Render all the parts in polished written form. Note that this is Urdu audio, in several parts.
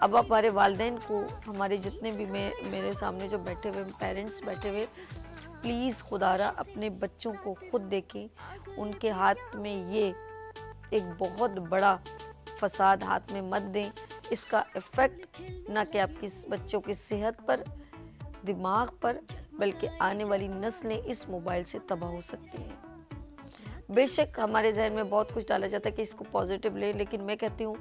اب ہمارے والدین کو, ہمارے جتنے بھی میرے سامنے جو بیٹھے ہوئے پیرنٹس بیٹھے ہوئے, پلیز خدا را اپنے بچوں کو خود دیکھیں, ان کے ہاتھ میں یہ ایک بہت بڑا فساد ہاتھ میں مت دیں. اس کا ایفیکٹ نہ کہ آپ کی بچوں کی صحت پر, دماغ پر, بلکہ آنے والی نسلیں اس موبائل سے تباہ ہو سکتی ہیں. بے شک ہمارے ذہن میں بہت کچھ ڈالا جاتا ہے کہ اس کو پازیٹیو لیں, لیکن میں کہتی ہوں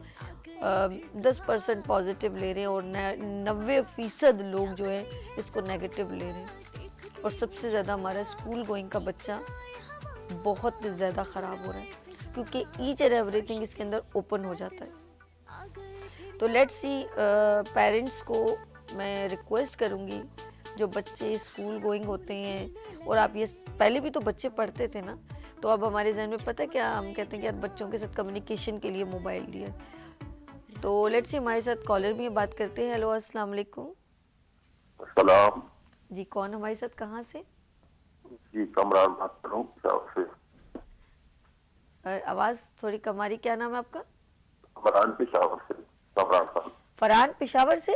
10% پازیٹیو لے رہے ہیں اور 90% لوگ جو ہے اس کو نیگیٹیو لے رہے ہیں. اور سب سے زیادہ ہمارا اسکول گوئنگ کا بچہ بہت زیادہ خراب ہو رہا ہے, کیونکہ ایچ اینڈ ایوری تھنگ اس کے اندر اوپن ہو جاتا ہے. تو لیٹ سی, پیرنٹس کو میں ریکویسٹ کروں گی جو بچے اسکول گوئنگ ہوتے ہیں, اور آپ یہ پہلے بھی تو بچے پڑھتے تھے نا, تو اب ہمارے ذہن میں پتہ ہے کیا ہم کہتے ہیں کہ اب بچوں کے ساتھ کمیونیکیشن کے لیے موبائل دیا. تو لیٹ سی ہمارے ساتھ کالر بھی بات کرتے ہیں. ہیلو السلام علیکم. السلام جی کون ہمارے ساتھ, کہاں سے؟ جی کامران بات کر رہا ہوں پشاور سے. آواز تھوڑی کم آ رہی, کیا نام ہے آپ کا؟ کامران پشاور سے. کامران صاحب. فرحان پشاور سے.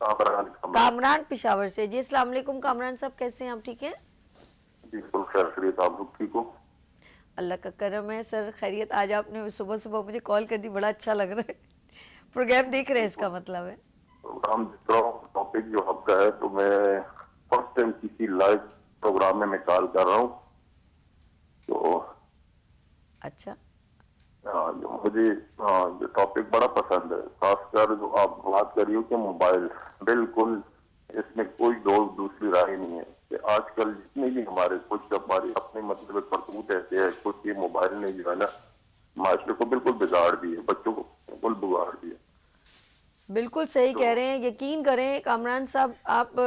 کامران کامران پشاور سے. جی السلام علیکم کامران صاحب, کیسے ہیں آپ, ٹھیک ہیں؟ بالکل خیر خیریت, آپ لوگ ٹھیک ہو؟ اللہ کا کرم ہے سر, خیریت. آج آپ نے صبح صبح مجھے کال کر دی, بڑا اچھا لگ رہا ہے. پروگرام دیکھ رہے ہیں اس کا مطلب ہے. پروگرام دیکھ رہا ہوں, ٹاپک جو آپ کا ہے, تو میں فرسٹ ٹائم کسی لائیو پروگرام میں کال کر رہا ہوں. تو اچھا, مجھے یہ ٹاپک بڑا پسند ہے, خاص کر جو آپ بات کر رہی ہو کہ موبائل, بالکل اس میں کوئی دوسری رائے نہیں ہے کہ آج کل جتنے بھی کچھ ہمارے اپنے مطلب کرتوت ایسے ہے, کچھ یہ موبائل نے جو ہے نا معاشرے کو بالکل بگاڑ دیے, بچوں کو بالکل بگاڑ دیا. بالکل صحیح کہہ رہے ہیں. یقین کریں کامران صاحب, آپ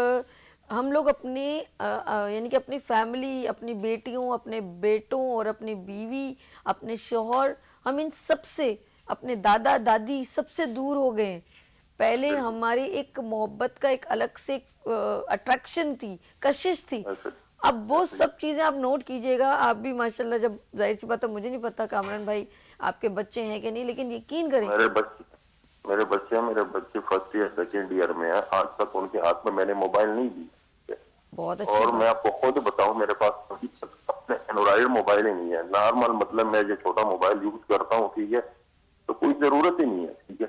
ہم لوگ اپنی یعنی کہ اپنی فیملی, اپنی بیٹیوں, اپنے بیٹوں اور اپنی بیوی, اپنے شوہر, ہم ان سب سے, اپنے دادا دادی سب سے دور ہو گئے ہیں. پہلے ہماری ایک محبت کا ایک الگ سے اٹریکشن تھی, کشش تھی. اب وہ سب چیزیں آپ نوٹ کیجئے گا. آپ بھی ماشاءاللہ, جب ظاہر سی بات ہے مجھے نہیں پتا کامران بھائی آپ کے بچے ہیں کہ نہیں, لیکن یقین کریں میرے بچے فرسٹ ایئر سیکنڈ ایئر میں ہیں. آج تک ان کے ہاتھ میں میں نے موبائل نہیں دی. بہت اچھی اور بات. میں آپ کو خود بتاؤں, میرے پاس ابھی تک اپنے اینڈرائڈ موبائل ہی نہیں ہے. نارمل مطلب میں جو چھوٹا موبائل یوز کرتا ہوں, ٹھیک ہے, تو کوئی ضرورت ہی نہیں ہے, ٹھیک ہے.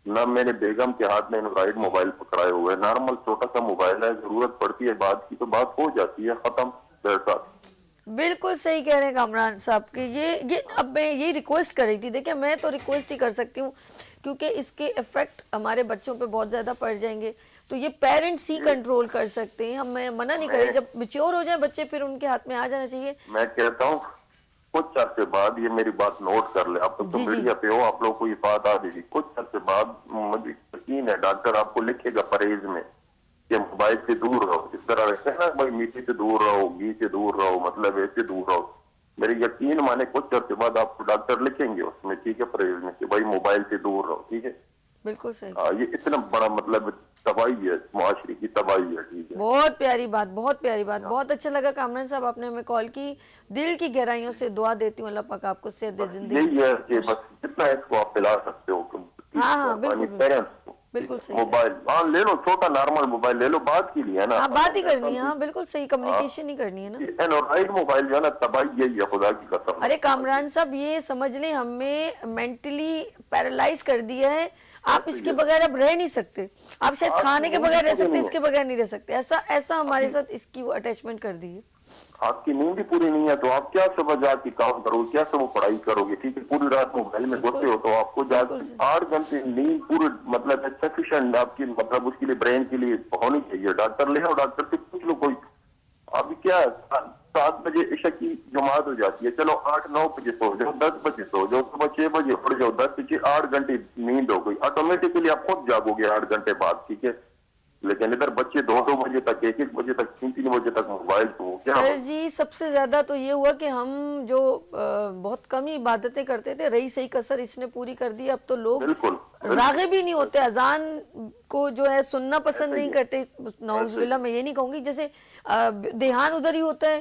نہ میرے بیگم کے ہاتھ میں اینڈرائڈ موبائل پکڑائے ہوئے, نارمل چھوٹا سا موبائل ہے. ضرورت پڑتی ہے بات کی تو بات ہو جاتی ہے, ختم. بالکل صحیح کہہ رہے ہیں کامران صاحب کہ یہ اب میں یہ ریکویسٹ کر رہی تھی. دیکھیں میں تو ریکویسٹ ہی کر سکتی ہوں کیونکہ اس کے ایفیکٹ ہمارے بچوں پہ بہت زیادہ پڑ جائیں گے, تو یہ پیرنٹس ہی کنٹرول کر سکتے ہیں. ہم میں منع نہیں کر رہی, جب میچور ہو جائیں بچے پھر ان کے ہاتھ میں آ جانا چاہیے. میں کہتا ہوں کچھ عرصے بعد, یہ میری بات نوٹ کر لیں, آپ تو میڈیا پہ ہو, آپ لوگ کو یہ بات آ جائے گی. کچھ عرصے بعد مجھے یقین ہے ڈاکٹر آپ کو لکھے گا پرہیز میں کہ موبائل سے دور رہو. اس طرح رہتے ہیں نا بھائی, میٹھی سے دور رہو, گھی سے دور رہو, مطلب ایسے دور رہو. میرے یقین مانے کچھ عرصے بعد آپ کو ڈاکٹر لکھیں گے اس میں, ٹھیک ہے, پرہیز میں کہ بھائی موبائل سے دور رہو, ٹھیک ہے. بالکل صحیح. یہ اتنا بڑا مطلب تباہی ہے, معاشرے کی تباہی ہے, ٹھیک ہے. بہت پیاری بات, بہت پیاری بات. بہت اچھا لگا کامران صاحب آپ نے ہمیں کال کی. دل کی گہرائیوں سے دعا دیتی ہوں, اللہ پاک آپ کو صحت دے, زندگی. یہی ہے کہ بس جتنا اس کو آپ پلا سکتے ہو, ہاں بالکل صحیح. موبائل لے لو, چھوٹا نارمل موبائل لے لو, بات کے لیے ہے نا, ہاں بات ہی کرنی ہے. ہاں بالکل صحیح, کمیونیکیشن ہی کرنی ہے نا. اینڈرائڈ موبائل جو ہے نا تباہی یہی ہے, خدا کی قسم. ارے کامران صاحب یہ سمجھ لیں ہمیں مینٹلی پیرالائز کر دیا ہے. آپ اس کے بغیر اب رہ نہیں سکتے. آپ شاید کھانے کے بغیر رہ سکتے, اس کے بغیر نہیں رہ سکتے. ایسا ہمارے ساتھ اس کی وہ اٹیچمنٹ کر دی ہے. آپ کی نیند بھی پوری نہیں ہے تو آپ کیا صبح جا کے کام کرو گے, کیا صبح پڑھائی کرو گے, ٹھیک ہے. پوری رات موبائل میں گھستے ہو تو آپ کو 8 گھنٹے نیند پورے مطلب سفیشینٹ آپ کی, مطلب اس کے لیے برین کے لیے ہونی چاہیے. ڈاکٹر لے آؤ, ڈاکٹر سے پوچھ لو کوئی. ابھی کیا 7 بجے عشاء کی جماعت ہو جاتی ہے, چلو 8-9 بجے سو جاؤ, 10 بجے سو جاؤ, صبح 6 بجے اٹھ جاؤ, 10 سے 8 گھنٹے نیند ہو گئی. آٹومیٹکلی آپ خود جاگو گے 8 گھنٹے بعد, ٹھیک ہے. لیکن ادھر بچے 2 بجے تک, 1 بجے تک, 3 بجے تک موبائل. تو سر جی سب سے زیادہ تو یہ ہوا کہ ہم جو بہت کم ہی عبادتیں کرتے تھے, رہی صحیح کسر اس نے پوری کر دی. اب تو لوگ راغب بھی نہیں ہوتے, اذان کو جو ہے سننا پسند نہیں کرتے. نعوذ باللہ, میں یہ نہیں کہوں گی, جیسے دھیان ادھر ہی ہوتا ہے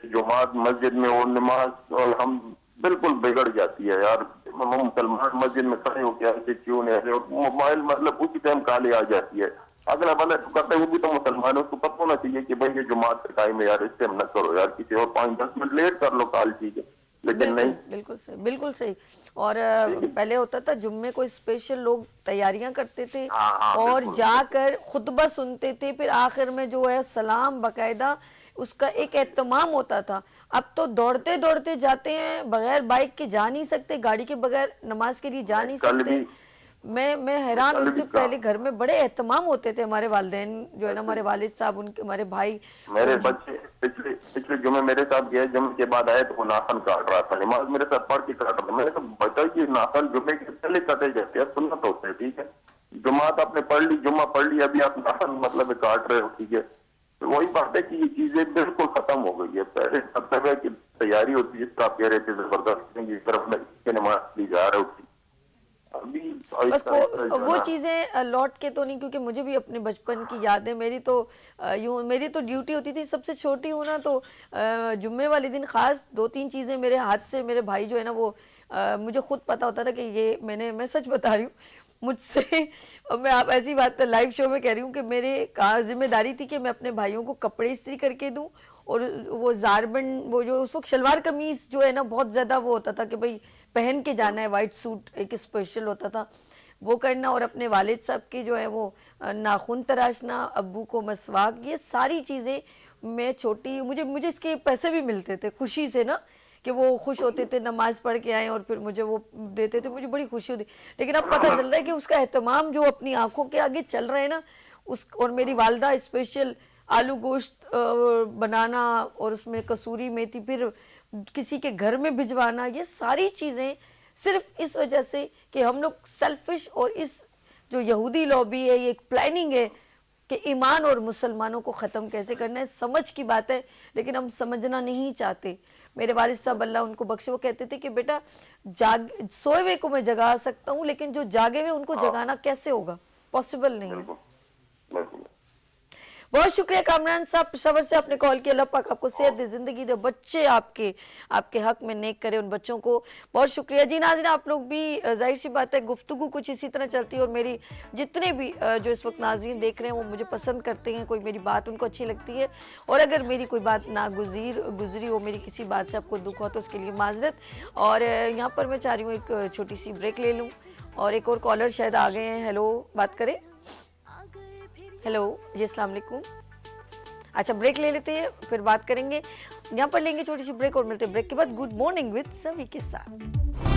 کہ جماعت مسجد میں اور نماز اور ہم بالکل بگڑ جاتی ہے یار. ہم مسلمان مسجد میں کھڑے ہو کے ایسے ٹیون ایسے اور موبائل مطلب اسی ٹائم کالے آ جاتی ہے. اگلا بندہ کرتا ہے وہ بھی تو مسلمان ہے, اس کو پتہ ہونا چاہیے کہ بھائی یہ جماعت کا ٹائم ہے یار, اس ٹائم نہ کرو یار, کسی اور 5-10 منٹ لیٹ کر لو کال, ٹھیک ہے, لیکن بالکل نہیں. بالکل صحیح, بالکل صحیح. اور پہلے ہوتا تھا جمعے کو اسپیشل لوگ تیاریاں کرتے تھے ہاں اور بالکل. جا کر خطبہ سنتے تھے, پھر آخر میں جو ہے سلام باقاعدہ اس کا ایک اہتمام ہوتا تھا. اب تو دوڑتے دوڑتے جاتے ہیں, بغیر بائک کے جا نہیں سکتے, گاڑی کے بغیر نماز کے لیے جا نہیں کل سکتے. بھی میں حیران کل ہوتی بھی ہوں, پہلے گھر میں بڑے اہتمام ہوتے تھے, ہمارے والدین جو ہے نا, ہمارے والد صاحب, ان کے ہمارے بھائی, میرے بچے پچھلے جمعے میرے ساتھ گئے, جمعے کے بعد آئے تو وہ ناخن کاٹ رہا تھا, نماز میرے ساتھ پڑھ کے کاٹ رہا تھا. میں نے کہا بچہ یہ ناخن جمعے کے پہلے کٹے جاتے ہیں, سنت ہوتے ہیں, ٹھیک ہے, جماعت آپ نے پڑھ لی, جمعہ پڑھ لی, ابھی آپ ناخن مطلب کاٹ رہے ہو, ٹھیک ہے. تو وہی بات ہے کہ یہ چیزیں بالکل ختم ہو گئی ہے. پہلے مطلب ہے کہ تیاری ہوتی ہے, جس کا آپ کہہ رہے تھے زبردست کی طرف میں نماز لی جا رہی ہوتی. ابھی بس آہستہ آہستہ جو ہے وہ نا, چیزیں لوٹ کے تو نہیں, کیونکہ مجھے بھی اپنے بچپن کی یادیں, میری تو یوں میری تو ڈیوٹی ہوتی تھی, سب سے چھوٹی ہوں نا, تو جمعے والے دن خاص 2-3 چیزیں میرے ہاتھ سے, میرے بھائی جو ہے نا وہ مجھے خود پتا ہوتا تھا کہ یہ میں سچ بتا رہی ہوں, مجھ سے, اور میں آپ ایسی بات لائیو شو میں کہہ رہی ہوں کہ میرے ذمہ داری تھی کہ میں اپنے بھائیوں کو کپڑے استری کر کے دوں, اور وہ زاربن, وہ جو اس وقت شلوار قمیص جو ہے نا بہت زیادہ وہ ہوتا تھا کہ بھئی پہن کے جانا ہے, وائٹ سوٹ ایک اسپیشل ہوتا تھا وہ کرنا, اور اپنے والد صاحب کی جو ہے وہ ناخن تراشنا, ابو کو مسواک, یہ ساری چیزیں میں چھوٹی, مجھے اس کے پیسے بھی ملتے تھے خوشی سے نا, کہ وہ خوش ہوتے تھے نماز پڑھ کے آئیں اور پھر مجھے وہ دیتے تھے, مجھے بڑی خوشی ہوتی. لیکن اب پتہ چل رہا ہے کہ اس کا اہتمام جو اپنی آنکھوں کے آگے چل رہے ہیں نا, اس, اور میری والدہ اسپیشل آلو گوشت بنانا اور اس میں کسوری میتھی پھر کسی کے گھر میں بھجوانا, یہ ساری چیزیں صرف اس وجہ سے کہ ہم لوگ سیلفش, اور اس جو یہودی لابی ہے, یہ ایک پلاننگ ہے کہ ایمان اور مسلمانوں کو ختم کیسے کرنا ہے. سمجھ کی بات ہے لیکن ہم سمجھنا نہیں چاہتے. میرے والد صاحب اللہ ان کو بخشے, وہ کہتے تھے کہ بیٹا سوئے ہوئے کو میں جگا سکتا ہوں, لیکن جو جاگے ہوئے ان کو جگانا کیسے ہوگا, پاسبل نہیں ہے. بالکل. بہت شکریہ کامران صاحب, پشاور سے آپ نے کال کیا. اللہ پاک آپ کو صحت دے, زندگی دے, بچے آپ کے حق میں نیک کرے, ان بچوں کو بہت شکریہ. جی ناظرین, آپ لوگ بھی ظاہر سی بات ہے گفتگو کچھ اسی طرح چلتی ہے, اور میری جتنے بھی جو اس وقت ناظرین دیکھ رہے ہیں وہ مجھے پسند کرتے ہیں, کوئی میری بات ان کو اچھی لگتی ہے, اور اگر میری کوئی بات گزری ہو, میری کسی بات سے آپ کو دکھ ہو تو اس کے لیے معذرت. اور یہاں پر میں چاہ رہی ہوں ایک چھوٹی سی بریک لے لوں, اور ایک اور کالر شاید آ گئے ہیں. ہیلو, بات کریں. ہیلو جی, السلام علیکم. اچھا, بریک لے لیتے ہیں, پھر بات کریں گے. یہاں پر لیں گے چھوٹی سی بریک, اور ملتے ہیں بریک کے بعد گڈ مارننگ وتھ سوی کے ساتھ.